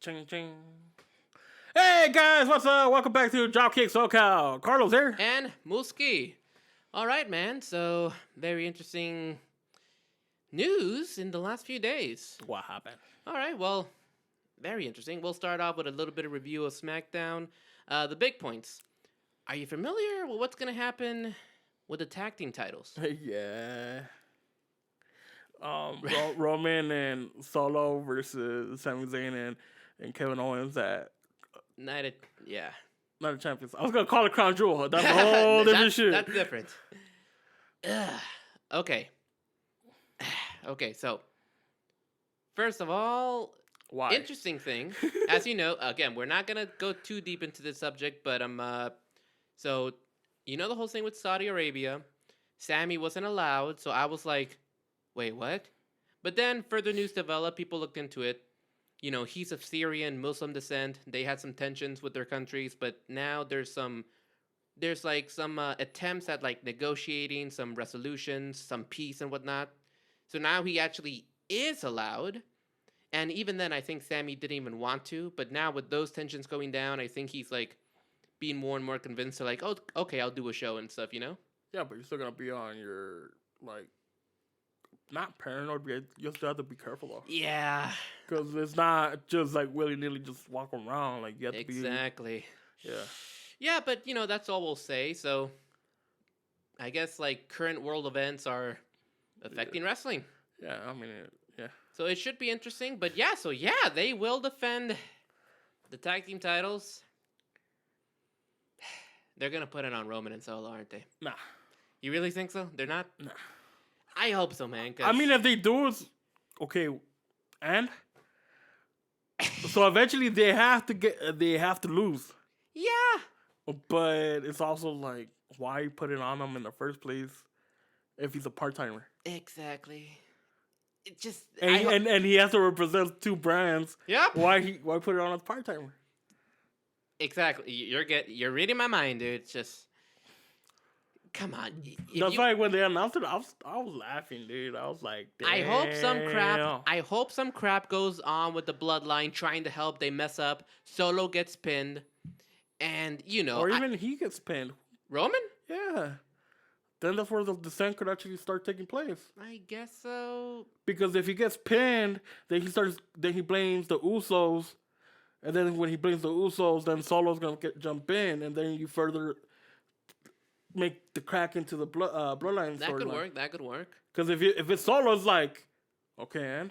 Ching ching. Hey guys, what's up? Welcome back to Dropkick SoCal. Carlos here. And Muski. All right, man. So, very interesting news in the last few days. What happened? All right, well, very interesting. We'll start off with a little bit of review of SmackDown. The big points. Are you familiar with what's going to happen with the tag team titles? Yeah. Roman and Solo versus Sami Zayn and Kevin Owens at Night of, yeah. Night of Champions. I was gonna call it Crown Jewel. That's a whole different shit. That's different. Okay. Okay, so first of all, Why? interesting thing. As you know, again, we're not gonna go too deep into this subject, but so you know the whole thing with Saudi Arabia, Sammy wasn't allowed, so I was like, wait, what? But then further news developed, people looked into it. You know, he's of Syrian Muslim descent. They had some tensions with their countries, but now there's some attempts at like negotiating some resolutions, some peace and whatnot. So now he actually is allowed. And even then, I think Sammy didn't even want to. But now with those tensions going down, I think he's like being more and more convinced to like, oh, okay, I'll do a show and stuff, you know? Yeah, but you're still gonna be on your like. Not paranoid, but you still have to be careful though. Yeah. Because it's not just like willy-nilly just walk around. Like you have to be... Exactly. Yeah. Yeah, but you know, that's all we'll say. So I guess like current world events are affecting wrestling. Yeah, I mean, yeah. So it should be interesting. But yeah, they will defend the tag team titles. They're going to put it on Roman and Solo, aren't they? Nah. You really think so? They're not? Nah. I hope so, man. I mean, if they do, it's okay. And so eventually they have to lose. Yeah. But it's also like, why put it on him in the first place if he's a part-timer? Exactly. It just and he has to represent two brands. Yep. Why put it on as part-timer? Exactly. You're reading my mind, dude. It's just come on. That's why when they announced it, I was laughing, dude. I was like, damn. I hope some crap goes on with the bloodline trying to help. They mess up. Solo gets pinned, and you know, or even he gets pinned. Roman? Yeah. Then that's where the descent could actually start taking place. I guess so. Because if he gets pinned, then he blames the Usos, and then when he blames the Usos, then Solo's gonna jump in, and then you further make the crack into the bloodline. That could work. Because if it's Solo, it's like, okay,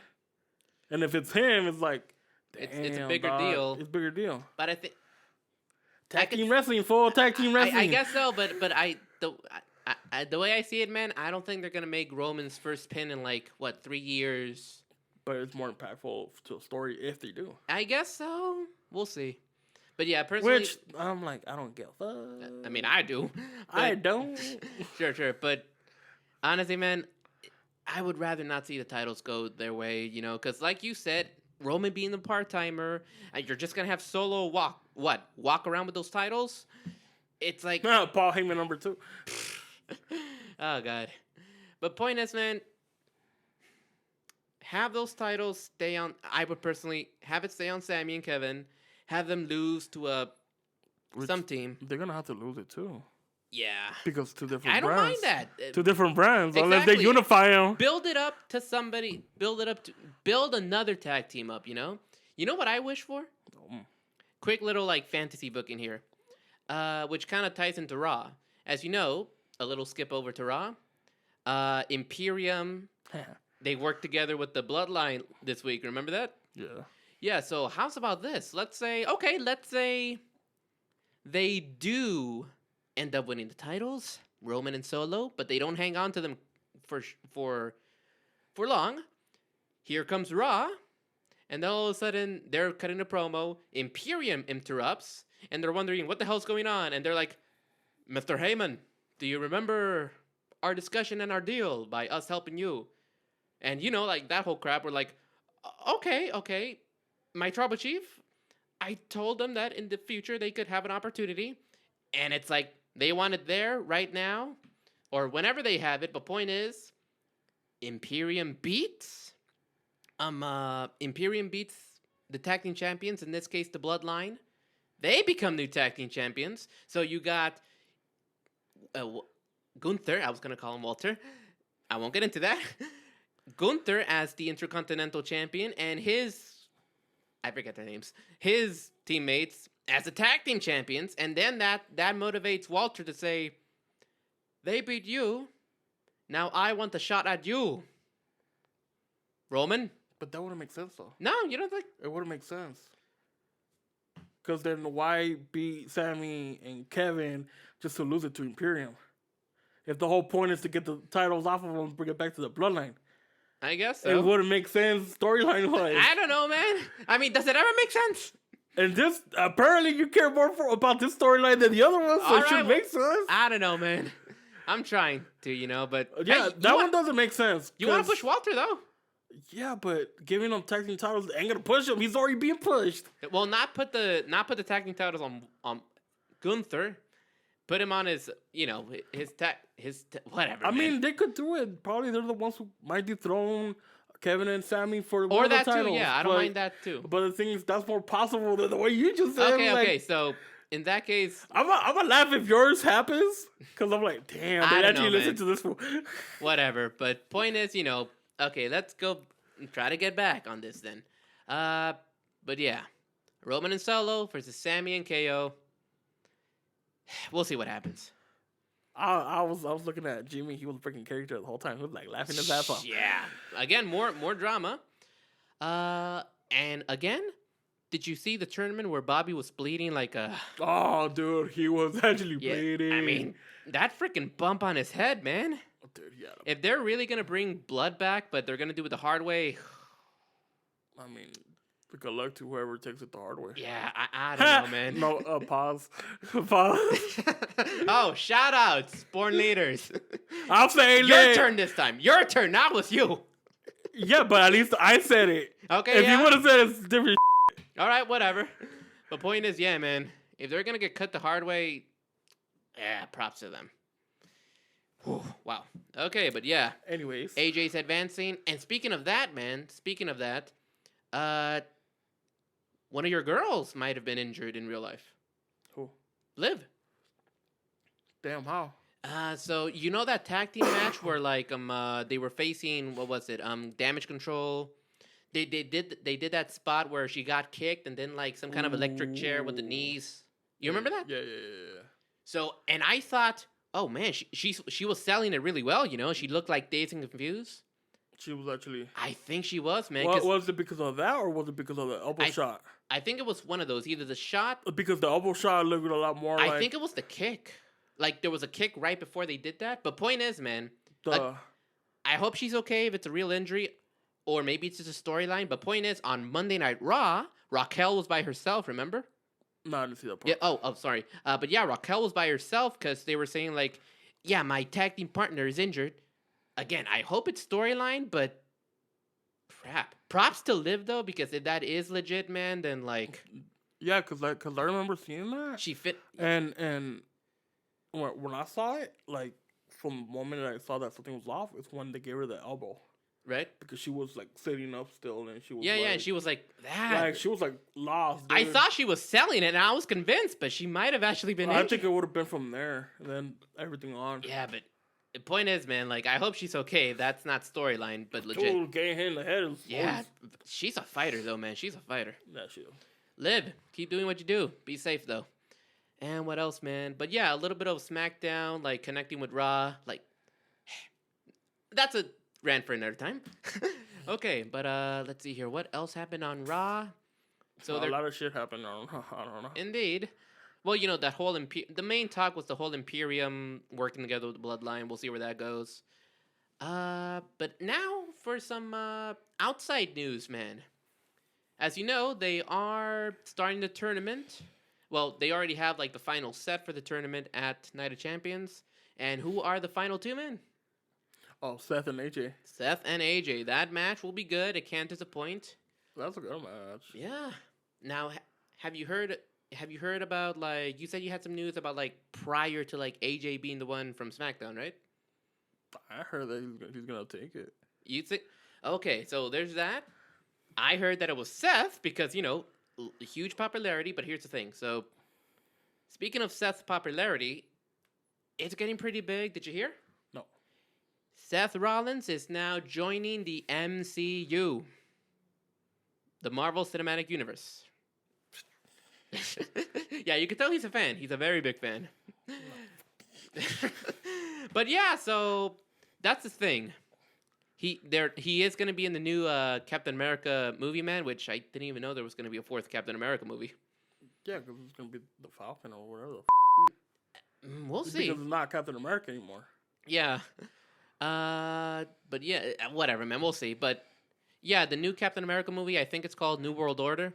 and if it's him, it's like, damn, it's a bigger dog. deal. It's a bigger deal. But I think tag team wrestling. I guess so. But the way I see it, man, I don't think they're gonna make Roman's first pin in like 3 years. But it's more impactful to a story if they do. I guess so. We'll see. But yeah, personally... Which, I'm like, I don't give a fuck. I mean, I do. I don't. Sure. But honestly, man, I would rather not see the titles go their way, you know? Because like you said, Roman being the part-timer, and you're just going to have Solo walk around with those titles? It's like... Paul Heyman number 2. Oh, God. But point is, man, have those titles stay on... I would personally have it stay on Sammy and Kevin... Have them lose to some team. They're going to have to lose it, too. Yeah. Because two different brands. I don't mind that. Two different brands. Exactly. Unless they unify them. Build it up to somebody. Build another tag team up, you know? You know what I wish for? Quick little, fantasy book in here. Which kind of ties into Raw. As you know, a little skip over to Raw. Imperium. They worked together with the Bloodline this week. Remember that? Yeah. Yeah, so how's about this? Let's say they do end up winning the titles, Roman and Solo, but they don't hang on to them for long. Here comes Raw, and then all of a sudden they're cutting a promo. Imperium interrupts, and they're wondering what the hell's going on, and they're like, "Mr. Heyman, do you remember our discussion and our deal by us helping you?" And you know, that whole crap. We're like, okay. My tribal chief, I told them that in the future they could have an opportunity. And it's like, they want it there right now or whenever they have it. But point is, Imperium beats the tag team champions, in this case the Bloodline, they become new tag team champions. So you got Gunther. I was gonna call him Walter. I won't get into that. Gunther as the Intercontinental Champion, and I forget their names, his teammates as the tag team champions, and then that motivates Walter to say, they beat you, now I want the shot at you. Roman? But that wouldn't make sense, though. No, you don't think? It wouldn't make sense. Because then why beat Sammy and Kevin just to lose it to Imperium? If the whole point is to get the titles off of them and bring it back to the Bloodline. I guess so. It wouldn't make sense storyline-wise. I don't know, man. I mean, does it ever make sense? And this, apparently you care more about this storyline than the other one, so it should make sense. I don't know, man. I'm trying to, but... Yeah, hey, that one doesn't make sense. You want to push Walter, though? Yeah, but giving him tag team titles ain't gonna push him. He's already being pushed. Well, not put the tag team titles on Gunther. Put him on his whatever. I mean, they could do it. Probably they're the ones who might dethrone Kevin and Sammy for one of the titles. Too. Yeah, I don't mind that too. But the thing is, that's more possible than the way you just said. Okay. So in that case, I'm gonna laugh if yours happens, because I'm like, damn, they actually listen to this one. Whatever. But point is, okay, let's go and try to get back on this then. But yeah, Roman and Solo versus Sammy and KO. We'll see what happens. I was looking at Jimmy. He was a freaking character the whole time. He was like laughing his ass off. Yeah. Again, more drama. And again, did you see the tournament where Bobby was bleeding like a... Oh, dude, he was actually bleeding. I mean, that freaking bump on his head, man. Dude, yeah. If they're really going to bring blood back, but they're going to do it the hard way... I mean... Good luck to whoever takes it the hard way. Yeah, I don't know, man. No, pause. Pause. Oh, shout outs, born leaders. I'll say your turn this time. Your turn, not with you. Yeah, but at least I said it. Okay, if you would have said it's different. All right, whatever. The point is, yeah, man. If they're gonna get cut the hard way, yeah, props to them. Whew, wow. Okay, but yeah. Anyways, AJ's advancing, and speaking of that, one of your girls might have been injured in real life. Who? Liv. Damn, how? So you know that tag team match where they were facing, what was it? Damage Control. They did that spot where she got kicked and then like some kind of electric chair with the knees. You remember that? Yeah. So, and I thought, oh man, she was selling it really well. She looked like Dazed and Confused. She was actually. I think she was, man. Was it because of that or was it because of the elbow shot? I think it was one of those, either the shot. Because the elbow shot looked a lot more. I think it was the kick. Like there was a kick right before they did that. But point is, man, I hope she's okay if it's a real injury, or maybe it's just a storyline. But point is, on Monday Night Raw, Raquel was by herself. Remember? No, I didn't see that part. Yeah. Oh, sorry. But yeah, Raquel was by herself because they were saying like, yeah, my tag team partner is injured. Again, I hope it's storyline, but crap. Props to Liv though, because if that is legit, man, then like, yeah, cause I remember seeing that. She fit, and when I saw it, like from the moment that I saw that something was off, it's when they gave her the elbow, right? Because she was like sitting up still, and she was and she was like that. Like she was like lost. Dude. I thought she was selling it, and I was convinced, but she might have actually been. I think it would have been from there, and then everything on. Yeah, but. The point is, man, like, I hope she's okay. That's not storyline, but legit. Dude, getting hit in the head. Yeah, she's a fighter, though, man. She's a fighter. Yeah, she is. Liv, keep doing what you do. Be safe, though. And what else, man? But yeah, a little bit of SmackDown, like, connecting with Raw. Like, that's a rant for another time. Okay, but let's see here. What else happened on Raw? So a lot of shit happened on I don't know. Indeed. Well, that whole the main talk was the whole Imperium working together with the Bloodline. We'll see where that goes. But now for some outside news, man. As you know, they are starting the tournament. Well, they already have like the final set for the tournament at Night of Champions. And who are the final two men? Oh, Seth and AJ. Seth and AJ. That match will be good. It can't disappoint. That's a good match. Yeah. Now, have you heard about, like, you said you had some news about, like, prior to, like, AJ being the one from SmackDown, right? I heard that he's gonna take it. You think? Okay, so there's that. I heard that it was Seth because, huge popularity, but here's the thing. So, speaking of Seth's popularity, it's getting pretty big. Did you hear? No. Seth Rollins is now joining the MCU, the Marvel Cinematic Universe. Yeah, you can tell he's a fan. He's a very big fan. But yeah, so that's the thing. He is going to be in the new Captain America movie, man, which I didn't even know there was going to be a fourth Captain America movie. Yeah, because it's gonna be the Falcon or whatever. We'll It's see. because it's not Captain America anymore. Yeah. But yeah, whatever, man. We'll see. But yeah, the new Captain America movie, I think it's called New World Order.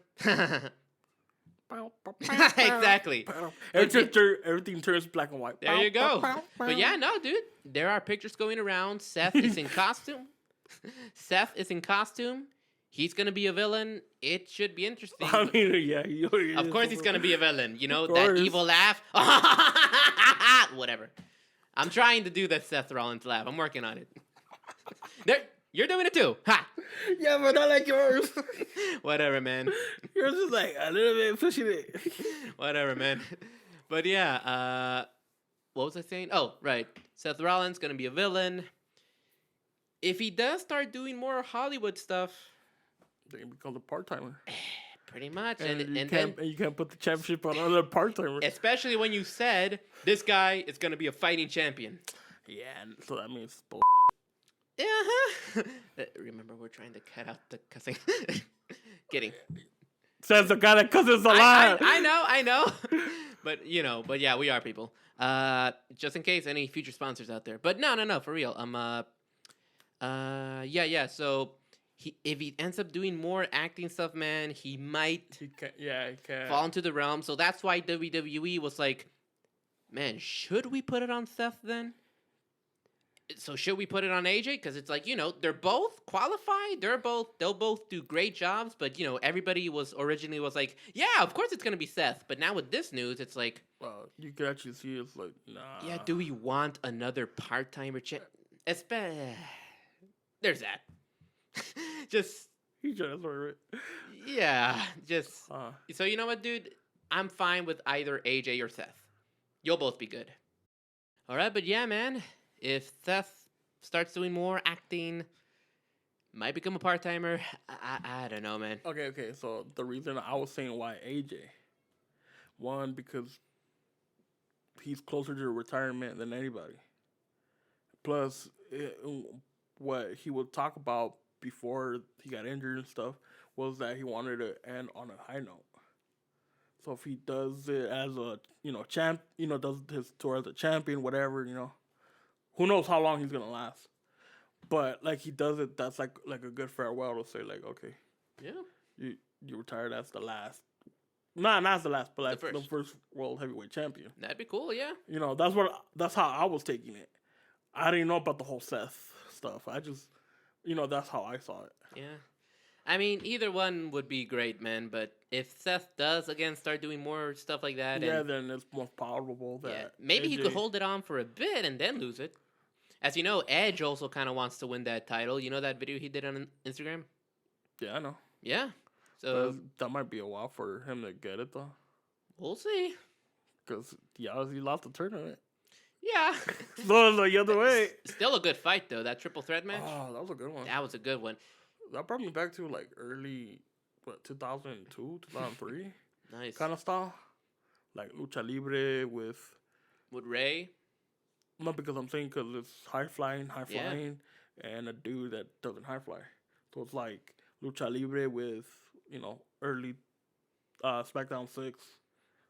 Exactly. Everything turns black and white. There you go. But yeah, no, dude. There are pictures going around. Seth is in costume. Seth is in costume. He's going to be a villain. It should be interesting. I mean, yeah. Of course he's going to be a villain. You know, that evil laugh. Whatever. I'm trying to do that Seth Rollins laugh. I'm working on it. There, you're doing it too. Ha! Yeah, but I like yours. Whatever, man. Yours is like a little bit pushing it. Whatever, man. But yeah, what was I saying? Oh, right. Seth Rollins going to be a villain. If he does start doing more Hollywood stuff, Then you become a part-timer. pretty much. And, And you then, can't put the championship on another part-timer. especially when you said this guy is going to be a fighting champion. Yeah, so that means bull. Uh-huh. Remember, we're trying to cut out the cussing. Kidding. Says the guy that cusses a lot. I know. But yeah, we are people. Just in case any future sponsors out there. But no, for real. Yeah. So if he ends up doing more acting stuff, man, he might He can't. fall into the realm. So that's why WWE was like, man, should we put it on Seth then? So should we put it on AJ? Because it's like, they're both qualified. They'll both do great jobs. But, everybody was originally like, yeah, of course it's going to be Seth. But now with this news, it's like, Well, you can actually see it's like, nah. yeah, do we want another part-timer? There's that. Just, He just it. yeah, just. Uh, So you know what, dude? I'm fine with either AJ or Seth. You'll both be good. All right, but yeah, man. If Seth starts doing more acting, might become a part-timer. I don't know, man. okay. So the reason I was saying why AJ, one, because he's closer to retirement than anybody. Plus, what he would talk about before he got injured and stuff was that he wanted to end on a high note. So if he does it as a champ, does his tour as a champion, whatever, who knows how long he's gonna last. But like he does it, that's like a good farewell to say like, okay, Yeah. you retired as the last. Nah, not as the last, but like The the first. first world heavyweight champion. That'd be cool, yeah. That's how I was taking it. I didn't know about the whole Seth stuff. I just, that's how I saw it. Yeah. I mean, either one would be great, man. But if Seth does, again, start doing more stuff like that. Yeah, and, then it's more probable that. yeah, maybe he AJ could hold it on for a bit and then lose it. As you know, Edge also kind of wants to win that title. You know that video he did on Instagram? Yeah, I know. Yeah. So But that might be a while for him to get it though, we'll see. because he obviously lost the tournament. Yeah. So the other way. Still a good fight, though. That triple threat match. Oh, that was a good one. That was a good one. That brought me back to like early, 2002, 2003 Nice. kind of style, like lucha libre with. With Ray. Not because I'm saying because it's high flying, Yeah. and a dude that doesn't high fly. So it's like lucha libre with early SmackDown 6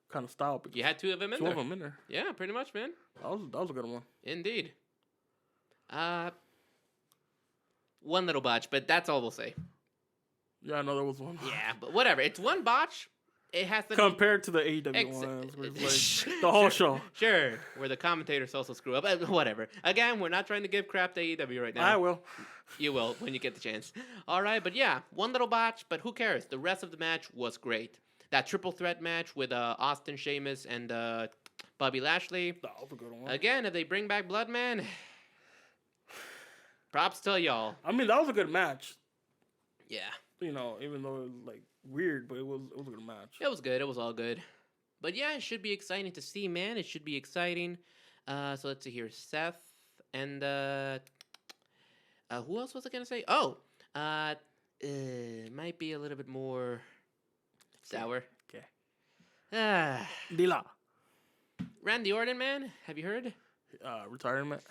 kind of style. Because You had two of them in two there. of them in there. Yeah, pretty much, man. That was a good one. Indeed. One little botch, but that's all we'll say. Yeah, I know there was one. Yeah, but whatever. It's one botch. It has to Compared to the AEW ones, where it's like the whole show. Sure, where the commentators also screw up. Whatever. Again, we're not trying to give crap to AEW right now. I will. You will when you get the chance. All right, but yeah, one little botch, but who cares? The rest of the match was great. That triple threat match with Austin, Sheamus, and Bobby Lashley. That was a good one. Again, if they bring back Bloodman, props to y'all. I mean, that was a good match. Yeah. You know, even though it was like weird, but it was a good match. It was good. It was all good. But yeah, it should be exciting to see, man. It should be exciting. So let's see here. Seth and who else was I gonna say? Oh, might be a little bit more sour. Okay. Ah, Dila. Randy Orton, man. Have you heard? Retirement.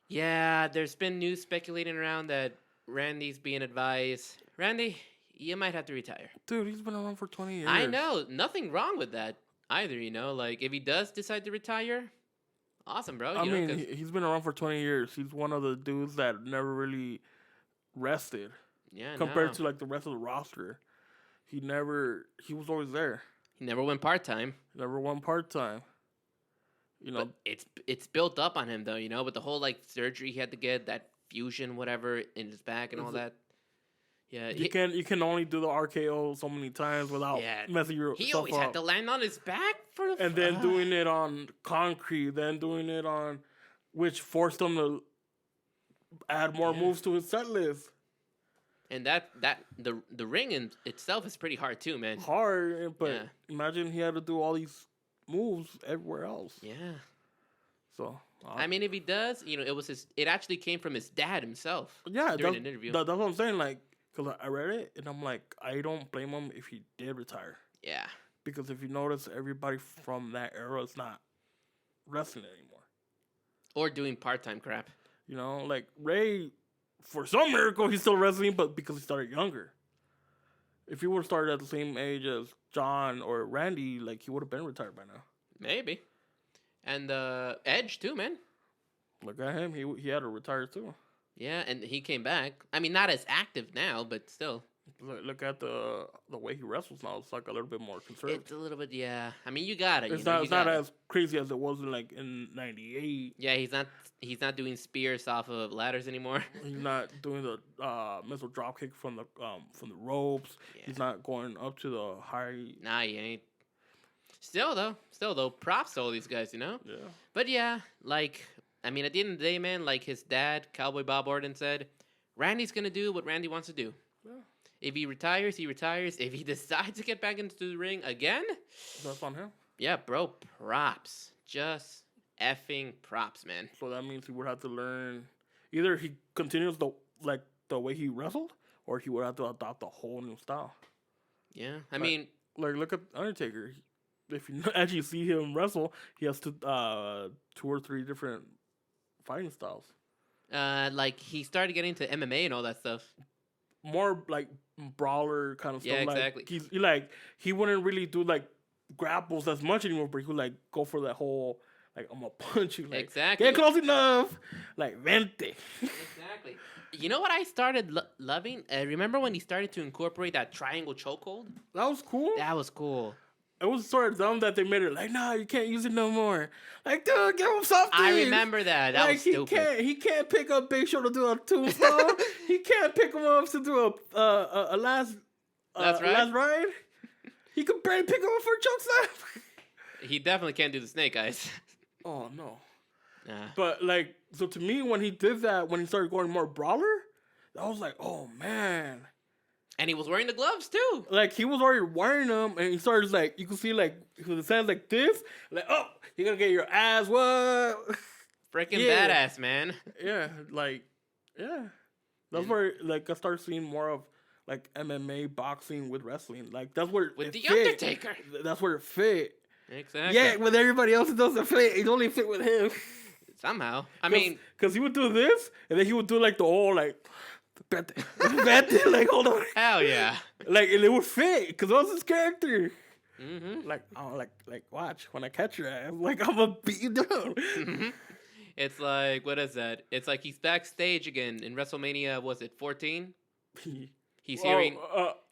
Yeah, there's been news speculating around that Randy's being advised. Randy, you might have to retire. Dude, he's been around for 20 years. I know. Nothing wrong with that either, you know? Like, if he does decide to retire, awesome, bro. I You know, mean, 'cause- he's been around for 20 years. He's one of the dudes that never really rested yeah, compared no. to like the rest of the roster. He was always there. He never went part-time. Never won part-time. You know, But it's built up on him, though, you know? With the whole, like, surgery he had to get, that fusion, whatever, in his back and all that. Yeah, you can only do the RKO so many times without messing yourself he always up. had to land on his back for the... And then doing it on concrete, then doing it on, which forced him to add more moves to his set list. And the ring in itself is pretty hard, too, man. Hard, but Yeah. imagine he had to do all these moves everywhere else. Yeah. So I mean, if he does, you know, it actually came from his dad himself. yeah, during an interview. That's what I'm saying. Like, because I read it and I'm like, I don't blame him if he did retire. Yeah. Because if you notice, everybody from that era is not wrestling anymore. Or doing part-time crap. You know, like Ray, for some miracle, he's still wrestling, but because he started younger. If he would have started at the same age as John or Randy, like he would have been retired by now. Maybe. And Edge, too, man. Look at him. He had to retire too. Yeah, and he came back. I mean, not as active now, but still. Look at the way he wrestles now. It's like a little bit more conservative. It's a little bit, yeah. I mean, you got it. It's not as crazy as it was in '98. Yeah, he's not doing spears off of ladders anymore. He's not doing the missile drop kick from the ropes. Yeah. He's not going up to the high. Nah, he ain't. Still though, props to all these guys, you know? Yeah. But yeah, like, I mean, at the end of the day, man, like his dad, Cowboy Bob Orton, said, Randy's going to do what Randy wants to do. Yeah. If he retires, he retires. If he decides to get back into the ring again, That's on him. yeah, bro, props. Just effing props, man. So that means he would have to learn. Either he continues the way he wrestled, or he would have to adopt a whole new style. Yeah, I mean, Like look at Undertaker. If you actually see him wrestle, he has to 2 or 3 different fighting styles. like he started getting into MMA and all that stuff. More like brawler kind of stuff. Yeah, like, exactly. He wouldn't really do like grapples as much anymore, but he would like go for that whole like I'm gonna punch you. Like, Exactly. get close enough. Like vente. Exactly. You know what I started loving? Remember when he started to incorporate that triangle chokehold? That was cool. That was cool. It was sort of dumb that they made it like, nah, you can't use it no more. Like, dude, give him something. I remember that. That like, was stupid. He can't pick up Big Show to do a tombstone. He can't pick him up to do a last That's right. last ride. He could barely pick him up for a choke slam. He definitely can't do the snake eyes. Oh no. Nah. But like, so to me, when he did that, when he started going more brawler, I was like, oh man. And he was wearing the gloves too. Like he was already wearing them, and he started like you could see like his hands like this, like oh you're gonna get your ass what? Freaking Yeah. badass, man. Yeah, like yeah, that's where like I started seeing more of like MMA boxing with wrestling. Like that's where With it the fit. Undertaker. That's where it fit. Exactly. Yeah, with everybody else it doesn't fit. It only fit with him. Somehow. I mean, because he would do this, and then he would do like the whole like. Like hold on, hell yeah. like and it would fit because that was his character. Mm-hmm. Like oh, like watch when I catch your ass, like I'm gonna beat you down. Mm-hmm. It's like, what is that? It's like he's backstage again in WrestleMania, was it 14? He's hearing,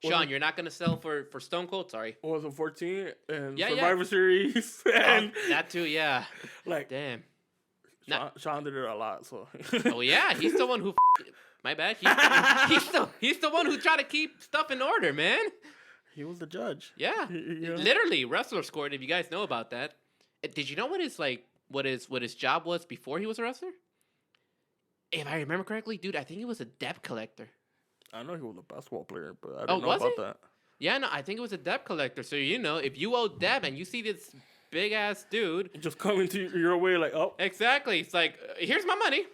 Sean, you're not going to sell for Stone Cold? Sorry. Was it 14 and Yeah, Survivor Series and that too, yeah. like Damn. Sean did it a lot, so. Oh yeah, he's the one who. My bad. He's the one who tried to keep stuff in order, man. He was the judge. Yeah, You know? literally wrestler's court. If you guys know about that, did you know what his job was before he was a wrestler? If I remember correctly, dude, I think he was a debt collector. I know he was a basketball player, but I Oh, didn't know was about he? that. Yeah, no, I think it was a debt collector. So if you owe debt and you see this big ass dude, Just coming to your way like, oh. exactly, it's like, here's my money.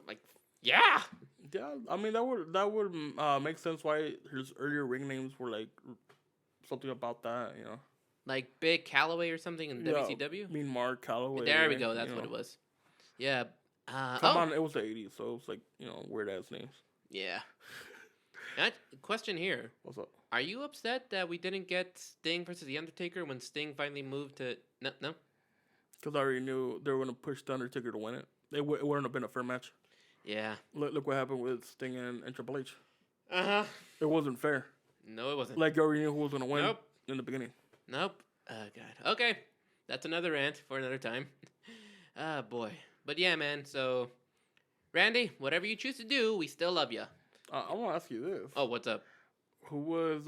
Like, yeah. Yeah, I mean that would make sense why his earlier ring names were like something about that, you know. Like Big Calloway or something in WCW. Mean Mark Calloway. There we go. That's what it was. Yeah. Come on, it was the '80s, so it was like weird ass names. Yeah. Question here. What's up? Are you upset that we didn't get Sting versus The Undertaker when Sting finally moved to... No? Because I already knew they were going to push The Undertaker to win it. It wouldn't have been a fair match. Yeah. Look what happened with Sting and Triple H. Uh-huh. It wasn't fair. No, it wasn't. Like, you already knew who was going to win Nope. in the beginning. Nope. Oh, God. Okay. That's another rant for another time. Ah, boy. But yeah, man, so... Randy, whatever you choose to do, we still love you. I want to ask you this. Oh, what's up? Who was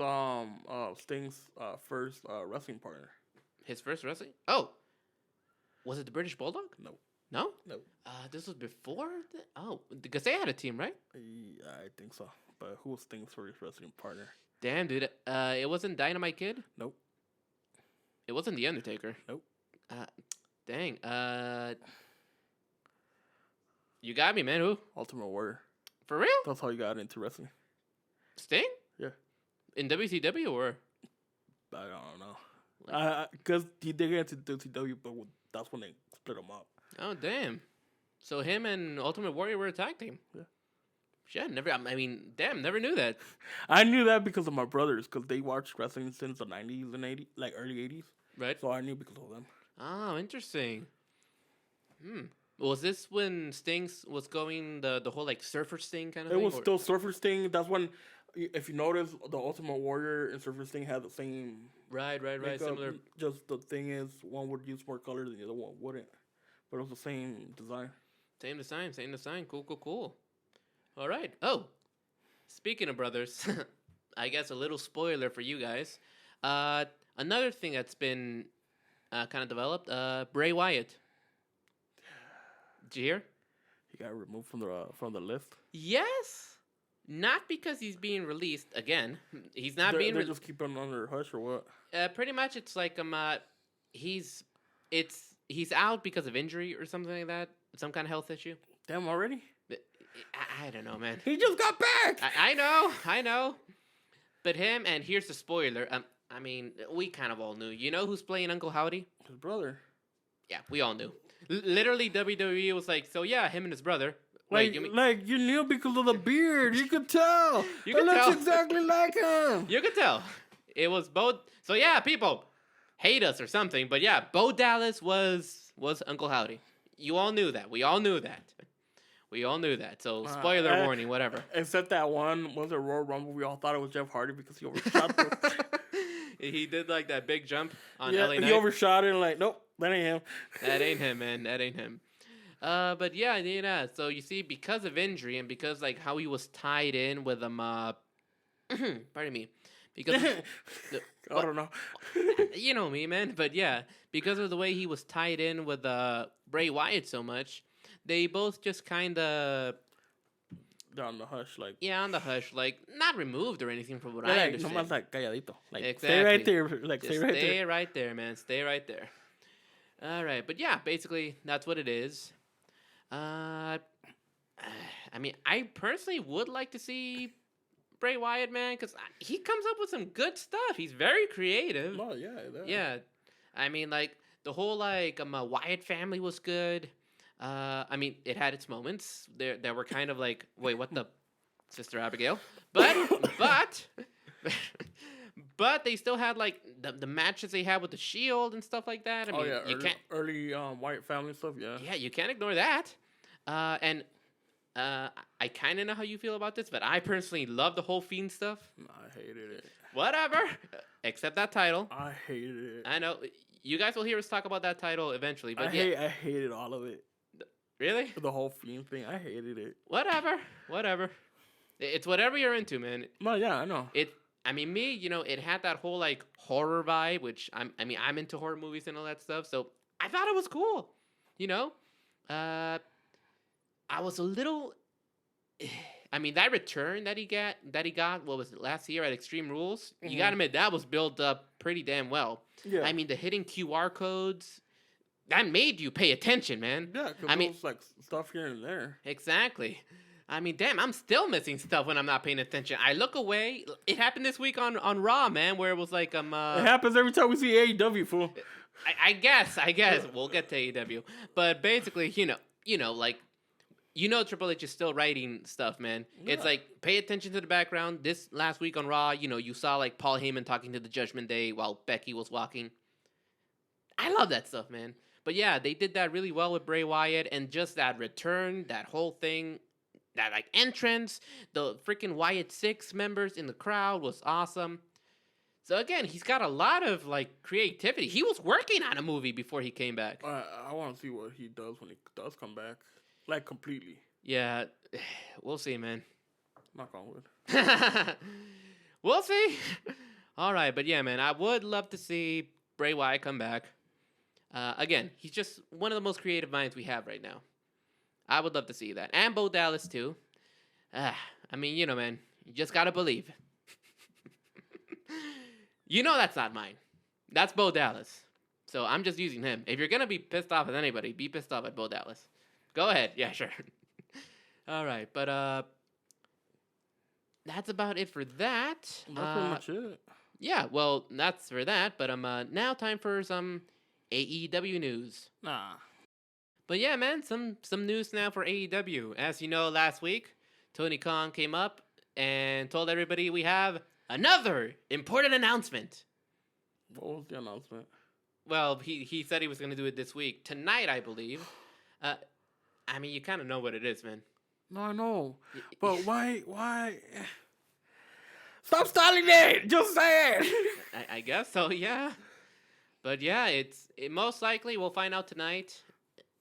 Sting's first wrestling partner? His first wrestling? Oh. Was it the British Bulldog? No. No? No. This was before? Oh, because they had a team, right? Yeah, I think so. But who was Sting's first wrestling partner? Damn, dude. It wasn't Dynamite Kid? Nope. It wasn't The Undertaker? Nope. Dang. You got me, man. Who? Ultimate Warrior. For real? That's how you got into wrestling. Sting? Yeah. In WCW or? I don't know. Because he did get into WCW, but that's when they split him up. Oh, damn. So him and Ultimate Warrior were a tag team? Yeah. Shit, never knew that. I knew that because of my brothers, because they watched wrestling since the 90s and 80s, like early 80s. Right. So I knew because of them. Oh, interesting. Was this when Sting was going the whole like Surfer Sting kind of thing? It was still Surfer Sting. That's when, if you notice, the Ultimate Warrior and Surfer Sting had the same. Right. Makeup. Similar. Just the thing is, one would use more color than the other one wouldn't. But it was the same design. Same design. Cool. All right. Oh, speaking of brothers, I guess a little spoiler for you guys. Another thing that's been kind of developed, Bray Wyatt. Did you hear? He got removed from the list. Yes. Not because he's being released again. He's not They're being. They're just keeping him under hush or what? Pretty much, it's like he's out because of injury or something like that. Some kind of health issue. Damn, already? I don't know, man. He just got back. I know. But him, and here's the spoiler. I mean, we kind of all knew. You know who's playing Uncle Howdy? His brother. Yeah, we all knew. Literally, WWE was like, so yeah, him and his brother. Like you knew because of the beard. You could tell. It looks exactly like him. You could tell. It was both. So yeah, people hate us or something. But yeah, Bo Dallas was Uncle Howdy. You all knew that. We all knew that. So spoiler warning, whatever. Except that one was a Royal Rumble. We all thought it was Jeff Hardy because he overshot the... He did like that big jump on LA Knight. He overshot it and like, nope, that ain't him. That ain't him, man. That ain't him. But yeah. So you see, because of injury and because like how he was tied in with him, pardon me, because I don't know. You know me, man. But yeah, because of the way he was tied in with Bray Wyatt so much, they both just kind of. They're on the hush, like. Yeah, on the hush, like not removed or anything from what I understand. Nomás like calladito. Like, exactly. Stay right there. Like, just stay right there, man. Stay right there. All right, but yeah, basically that's what it is. I mean, I personally would like to see Bray Wyatt, man, because he comes up with some good stuff. He's very creative. Oh yeah. Yeah, I mean, like the whole like Wyatt family was good. I mean, it had its moments. There were kind of like, wait, what the, Sister Abigail? But they still had like the matches they had with the Shield and stuff like that. I mean, early Wyatt family stuff. Yeah. Yeah, you can't ignore that. And I kind of know how you feel about this, but I personally love the whole Fiend stuff. I hated it. Whatever, except that title. I hated it. I know you guys will hear us talk about that title eventually, but I hated all of it. Really? The whole Fiend thing, I hated it. Whatever. It's whatever you're into, man. Well, yeah, I know. I mean, me, it had that whole like horror vibe, which I'm into horror movies and all that stuff, so I thought it was cool. I was a little, I mean, that return that he got, what was it, last year at Extreme Rules? You gotta admit, that was built up pretty damn well. Yeah. I mean, the hitting QR codes, that made you pay attention, man. Yeah, because I it mean, was like stuff here and there. exactly. I mean, damn, I'm still missing stuff when I'm not paying attention. I look away. It happened this week on Raw, man, where it was like It happens every time we see AEW, fool. I guess we'll get to AEW, but basically, like, Triple H is still writing stuff, man. Yeah. It's like, pay attention to the background. This last week on Raw, you saw like Paul Heyman talking to the Judgment Day while Becky was walking. I love that stuff, man. But yeah, they did that really well with Bray Wyatt, and just that return, that whole thing, that like entrance, the freaking Wyatt 6 members in the crowd was awesome. So again, he's got a lot of like creativity. He was working on a movie before he came back. I want to see what he does when he does come back, like completely. Yeah, we'll see, man. Knock on wood. We'll see. All right, but yeah, man, I would love to see Bray Wyatt come back. Again, he's just one of the most creative minds we have right now. I would love to see that. And Bo Dallas, too. I mean, man, you just gotta believe. That's not mine. That's Bo Dallas. So I'm just using him. If you're gonna be pissed off at anybody, be pissed off at Bo Dallas. Go ahead. Yeah, sure. All right, but that's about it for that. That's pretty much it. Yeah, well, that's for that. But now time for some AEW news. Nah. But yeah, man, some news now for AEW. As you know, last week, Tony Khan came up and told everybody we have another important announcement. What was the announcement? Well, he said he was going to do it this week. Tonight, I believe. I mean, you kind of know what it is, man. No, I know. But why? Stop stalling it! Just say it! I guess so, yeah. But yeah, it most likely, we'll find out tonight.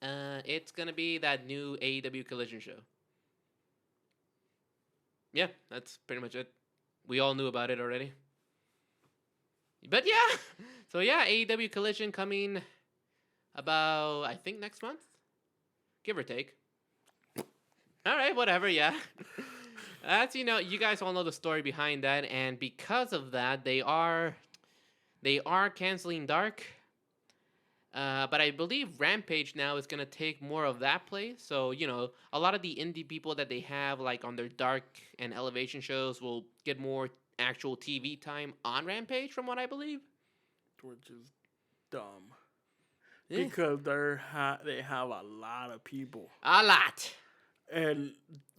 It's going to be that new AEW Collision show. Yeah, that's pretty much it. We all knew about it already. But yeah, so yeah, AEW Collision coming about, I think, next month? Give or take. All right, whatever, yeah. As you know, you guys all know the story behind that, and because of that, they are canceling Dark. But I believe Rampage now is going to take more of that place. So, a lot of the indie people that they have, like, on their Dark and Elevation shows will get more actual TV time on Rampage, from what I believe. Which is dumb. Yeah. Because they have a lot of people. A lot. And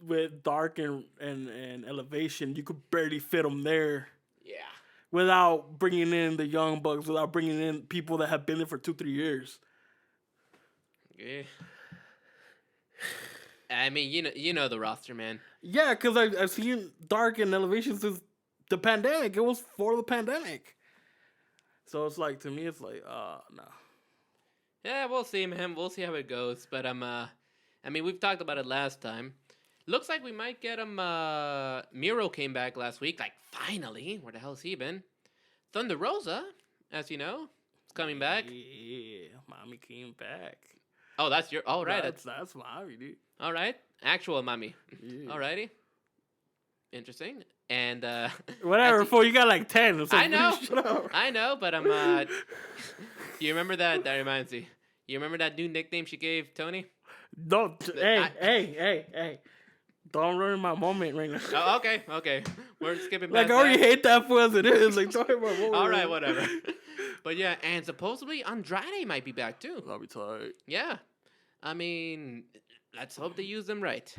with Dark and Elevation, you could barely fit them there. Yeah. Without bringing in the Young Bucks, without bringing in people that have been there for 2-3 years. Yeah. I mean, you know the roster, man. Yeah, because I've seen Dark and Elevation since the pandemic. It was for the pandemic. So it's like, to me, it's like, no. Yeah, we'll see, man. We'll see how it goes. But I mean, we've talked about it last time. Looks like we might get him. Miro came back last week. Like, finally. Where the hell's he been? Thunder Rosa, as you know, is coming back. Yeah, mommy came back. Oh, that's your. Oh, right. That's mommy, dude. All right. Actual mommy. Yeah. Alrighty. Interesting. And whatever. Fool, you got like 10. So I know. Shut up. I know, but you remember that? That reminds me. You remember that new nickname she gave Tony? Don't. Hey. Don't ruin my moment right now. Oh, okay. We're skipping Like, past I already that. hate that fool as it is. Like, don't hit my moment. All right, whatever. But yeah, and supposedly Andrade might be back too. I'll be tight. Yeah. I mean, let's hope they use them right.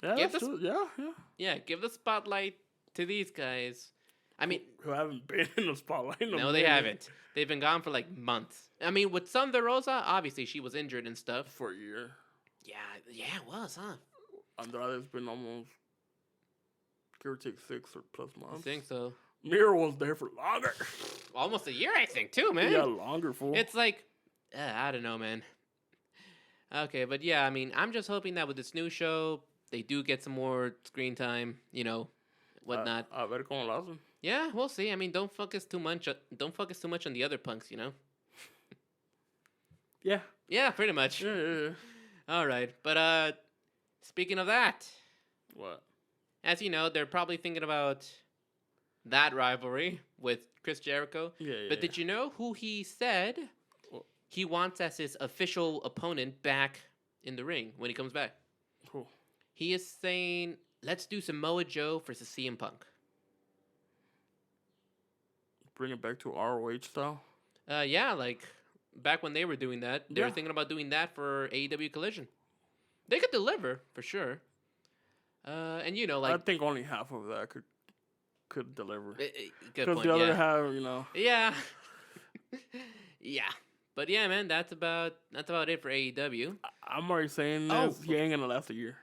Yeah, Give that's the true. Yeah. Yeah, give the spotlight to these guys. I mean, Who haven't been in the spotlight in a no, they minute. haven't. They've been gone for like months. I mean, with Thunder Rosa, obviously she was injured and stuff. For a year. Yeah, it was, huh? Andrade's been almost, give or take 6 or plus months. I think so. Miro was there for longer. Almost a year, I think, too, man. Yeah, longer, fool. It's like, I don't know, man. Okay, but yeah, I mean, I'm just hoping that with this new show, they do get some more screen time, whatnot. A ver cómo lo hacen. Yeah, we'll see. I mean, don't focus too much on the other punks, Yeah. Yeah, pretty much. Yeah. All right, but speaking of that, What? As you know, they're probably thinking about that rivalry with Chris Jericho. Yeah. But did you know who he said he wants as his official opponent back in the ring when he comes back? Who? He is saying, let's do Samoa Joe versus CM Punk. Bring it back to ROH style? Yeah, like back when they were doing that. They were thinking about doing that for AEW Collision. They could deliver, for sure. And you know, like... I think only half of that could deliver. Good Because point, the other yeah. half, you know. Yeah. Yeah. But yeah, man, that's about it for AEW. I'm already saying this. He ain't gonna last a year.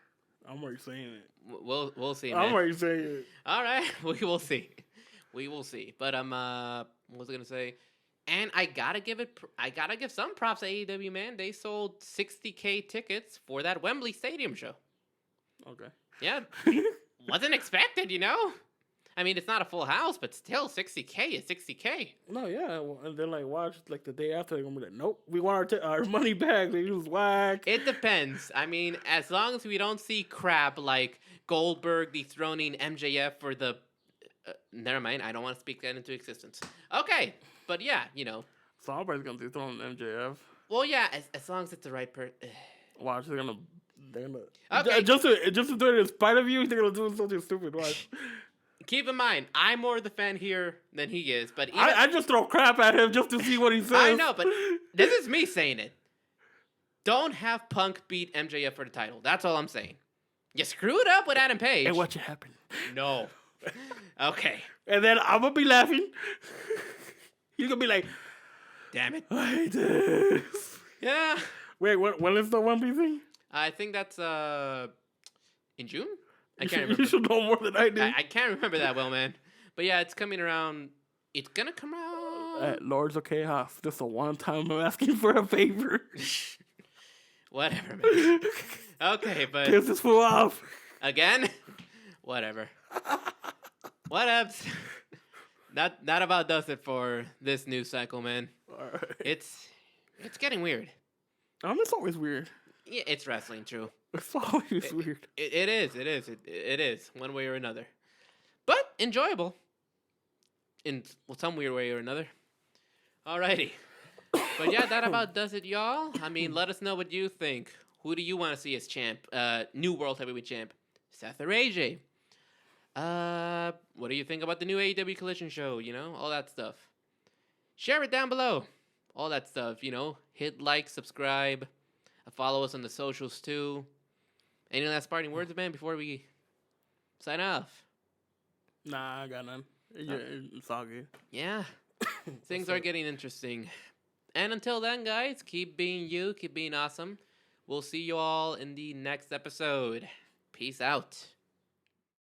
I'm already saying it. We'll see, man. I'm already saying it. All right, we will see. We will see. But what was I gonna say? And I gotta give some props to AEW, man. They sold 60K tickets for that Wembley Stadium show. Okay. Yeah, wasn't expected, you know. I mean, it's not a full house, but still, 60K is 60K. No, yeah, and then like watch like the day after they're gonna be like, nope, we want our money back. They just whack. It depends. I mean, as long as we don't see crap like Goldberg dethroning MJF for the. Never mind. I don't want to speak that into existence. Okay, but yeah, you know. Somebody's gonna do throwing MJF. Well, yeah, as long as it's the right person. Watch, they're gonna. Okay. Just to do it in spite of you, they're gonna do something stupid. Watch. Keep in mind, I'm more the fan here than he is, but even, I just throw crap at him just to see what he says. I know, but this is me saying it. Don't have Punk beat MJF for the title. That's all I'm saying. You screwed up with Adam Page. And what should happen? No. Okay. And then I'm gonna be laughing. He's gonna be like, damn it. I hate this. Yeah. Wait, when is the One Piece thing? I think that's in June? I can't remember. You should know more than I do. I can't remember that well, man. But yeah, it's coming around. It's gonna come out At Lords of Chaos. Just a one time I'm asking for a favor. Whatever, man. Okay, but Piss this fool off. again, whatever. Whatevs. That about does it for this news cycle, man. All right. It's getting weird. It's always weird. Yeah, it's wrestling, true. It's always weird. It is one way or another, but enjoyable in some weird way or another. Alrighty, but yeah, that about does it, y'all. I mean, let us know what you think. Who do you want to see as champ? New World Heavyweight Champ, Seth or AJ? What do you think about the new AEW Collision show? You know, all that stuff. Share it down below. All that stuff. You know, hit like, subscribe, follow us on the socials too. Any last parting words, man, before we sign off? Nah, I got none. Yeah, it's all good. Yeah. Things are getting interesting. And until then, guys, keep being you, keep being awesome. We'll see you all in the next episode. Peace out.